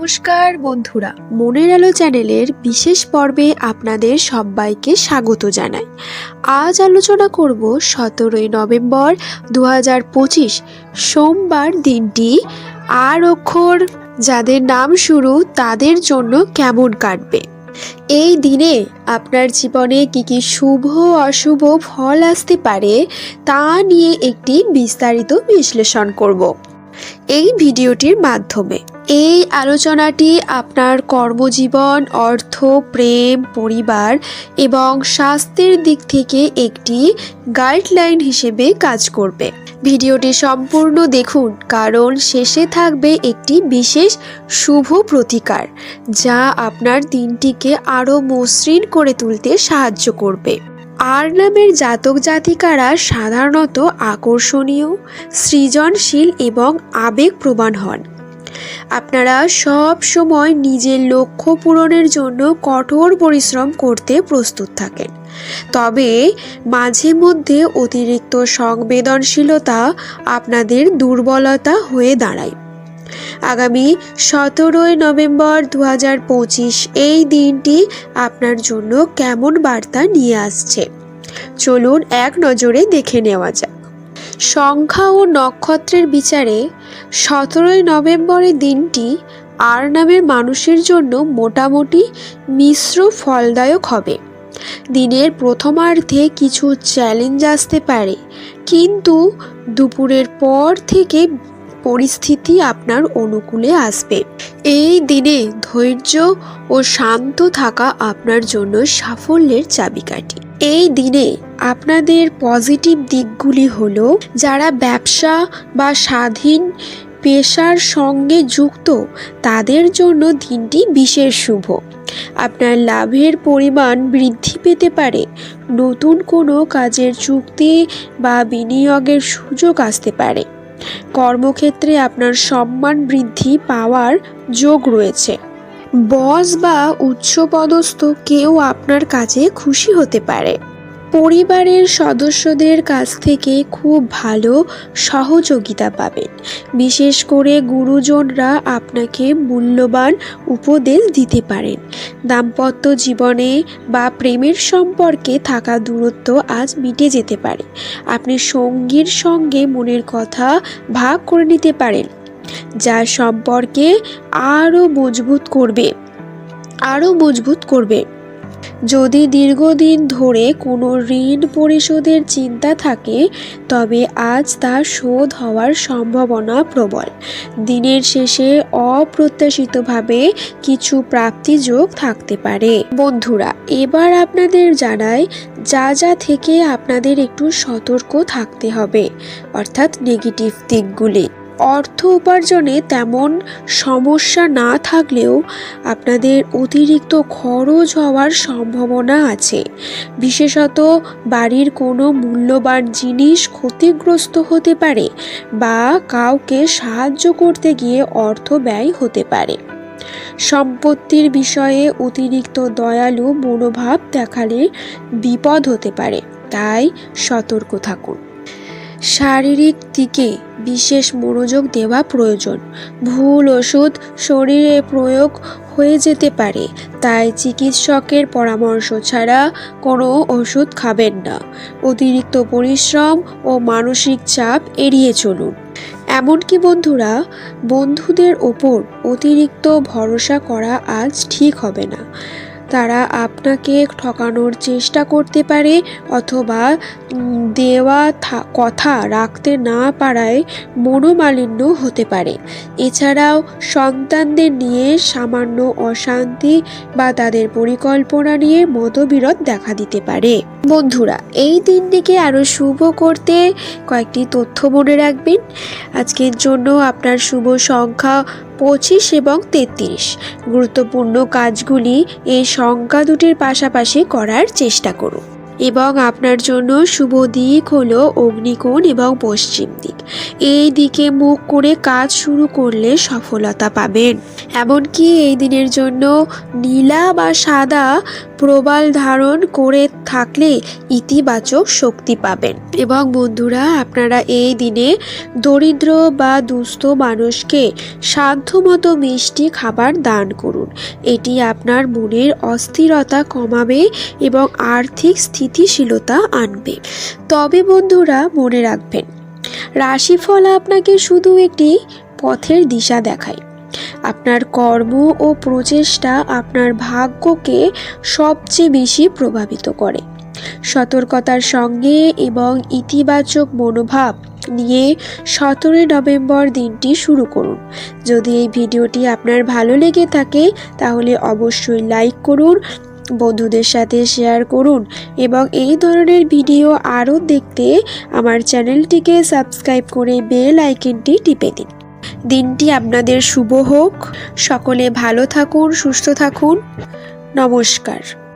নমস্কার বন্ধুরা, মনের আলো চ্যানেলের বিশেষ পর্বে আপনাদের সবাইকে স্বাগত জানাই। আজ আলোচনা করব 17ই নভেম্বর 2025 সোমবার দিনটি আর অক্ষর যাদের নাম শুরু তাদের জন্য কেমন কাটবে। এই দিনে আপনার জীবনে কি শুভ অশুভ ফল আসতে পারে তা নিয়ে একটি বিস্তারিত বিশ্লেষণ করব এই ভিডিওটির মাধ্যমে। এই আলোচনাটি আপনার কর্মজীবন, অর্থ, প্রেম, পরিবার এবং স্বাস্থ্যের দিক থেকে একটি গাইডলাইন হিসেবে কাজ করবে। ভিডিওটি সম্পূর্ণ দেখুন, কারণ শেষে থাকবে একটি বিশেষ শুভ প্রতিকার যা আপনার দিনটিকে আরও মসৃণ করে তুলতে সাহায্য করবে। আর নামের জাতক জাতিকারা সাধারণত আকর্ষণীয়, সৃজনশীল এবং আবেগপ্রবণ হন। আপনারা সব সময় নিজের লক্ষ্য পূরণের জন্য কঠোর পরিশ্রম করতে প্রস্তুত থাকেন, তবে মাঝে মধ্যে অতিরিক্ত সংবেদনশীলতা আপনাদের দুর্বলতা হয়ে দাঁড়ায়। আগামী 17ই নভেম্বর 2025 এই দিনটি আপনার জন্য কেমন বার্তা নিয়ে আসছে চলুন এক নজরে দেখে নেওয়া যাক। সংখ্যা ও নক্ষত্রের বিচারে 17ই নভেম্বরের দিনটি আর নামের মানুষের জন্য মোটামুটি মিশ্র ফলদায়ক হবে। দিনের প্রথমার্ধে কিছু চ্যালেঞ্জ আসতে পারে, কিন্তু দুপুরের পর থেকে পরিস্থিতি আপনার অনুকূলে আসবে। এই দিনে ধৈর্য ও শান্ত থাকা আপনার জন্য সাফল্যের চাবিকাঠি। এই দিনে আপনাদের পজিটিভ দিকগুলি হলো, যারা ব্যবসা বা স্বাধীন পেশার সঙ্গে যুক্ত তাদের জন্য দিনটি বিশেষ শুভ। আপনার লাভের পরিমাণ বৃদ্ধি পেতে পারে, নতুন কোনো কাজের চুক্তি বা বিনিয়োগের সুযোগ আসতে পারে। কর্মক্ষেত্রে আপনার সম্মান বৃদ্ধি পাওয়ার যোগ রয়েছে। বস বা উচ্চপদস্থ কেউ আপনার কাজে খুশি হতে পারে। পরিবারের সদস্যদের কাছ থেকে খুব ভালো সহযোগিতা পাবেন, বিশেষ করে গুরুজনরা আপনাকে মূল্যবান উপদেশ দিতে পারেন। দাম্পত্য জীবনে বা প্রেমের সম্পর্কে থাকা দূরত্ব আজ মিটে যেতে পারে। আপনি সঙ্গীর সঙ্গে মনের কথা ভাগ করে নিতে পারেন, যা সম্পর্কে আরও মজবুত করবে। যদি দীর্ঘদিন ধরে কোনো ঋণ পরিশোধের চিন্তা থাকে, তবে আজ তা শোধ হওয়ার সম্ভাবনা প্রবল। দিনের শেষে অপ্রত্যাশিতভাবে কিছু প্রাপ্তিযোগ থাকতে পারে। বন্ধুরা, এবার আপনাদের জানাই যা থেকে আপনাদের একটু সতর্ক থাকতে হবে, অর্থাৎ নেগেটিভ দিকগুলি। অর্থ উপার্জনে তেমন সমস্যা না থাকলেও আপনাদের অতিরিক্ত খরচ হওয়ার সম্ভাবনা আছে। বিশেষত বাড়ির কোনো মূল্যবান জিনিস ক্ষতিগ্রস্ত হতে পারে বা কাউকে সাহায্য করতে গিয়ে অর্থ ব্যয় হতে পারে। সম্পত্তির বিষয়ে অতিরিক্ত দয়ালু মনোভাব দেখালে বিপদ হতে পারে, তাই সতর্ক থাকুন। শারীরিক দিকে বিশেষ মনোযোগ দেওয়া প্রয়োজন। ভুল ওষুধ শরীরে প্রয়োগ হয়ে যেতে পারে, তাই চিকিৎসকের পরামর্শ ছাড়া কোনো ওষুধ খাবেন না। অতিরিক্ত পরিশ্রম ও মানসিক চাপ এড়িয়ে চলুন। এমনকি বন্ধুদের ওপর অতিরিক্ত ভরসা করা আজ ঠিক হবে না। তারা আপনাকে ঠকানোর চেষ্টা করতে পারে অথবা দেওয়া কথা রাখতে না পারায় মনোমালিন্য হতে পারে। এছাড়াও সন্তানদের নিয়ে সামান্য অশান্তি বা তাদের পরিকল্পনা নিয়ে মতবিরোধ দেখা দিতে পারে। বন্ধুরা, এই দিনটিকে আরও শুভ করতে কয়েকটি তথ্য মনে রাখবেন। আজকের জন্য আপনার শুভ সংখ্যা 25 এবং 33। গুরুত্বপূর্ণ কাজগুলি এই সংখ্যা দুটির পাশাপাশি করার চেষ্টা করুন। এবং আপনার জন্য শুভ দিক হলো অগ্নিকোণ এবং পশ্চিম দিক। এই দিকে মুখ করে কাজ শুরু করলে সফলতা পাবেন। এমনকি এই দিনের জন্য নীলা বা সাদা প্রবাল ধারণ করে থাকলে ইতিবাচক শক্তি পাবেন। এবং বন্ধুরা, আপনারা এই দিনে দরিদ্র বা দুস্থ মানুষকে সাধ্যমতো মিষ্টি খাবার দান করুন। এটি আপনার মনের অস্থিরতা কমাবে এবং আর্থিক স্থিতিশীলতা আনবে। তবে বন্ধুরা, মনে রাখবেন, রাশিফল আপনাকে শুধু একটি পথের দিশা দেখায়। আপনার কর্ম ও প্রচেষ্টা আপনার ভাগ্যকে সবচেয়ে বেশি প্রভাবিত করে। সতর্কতার সঙ্গে এবং ইতিবাচক মনোভাব নিয়ে 17 নভেম্বর দিনটি শুরু করুন। যদি এই ভিডিওটি আপনার ভালো লেগে থাকে তাহলে অবশ্যই লাইক করুন, বন্ধুদের সাথে শেয়ার করুন এবং এই ধরনের ভিডিও আরও দেখতে আমার চ্যানেলটিকে সাবস্ক্রাইব করে বেল আইকনটি টিপে দিন। দিনটি আপনাদের শুভ হোক। সকলে ভালো থাকুন, সুস্থ থাকুন। নমস্কার।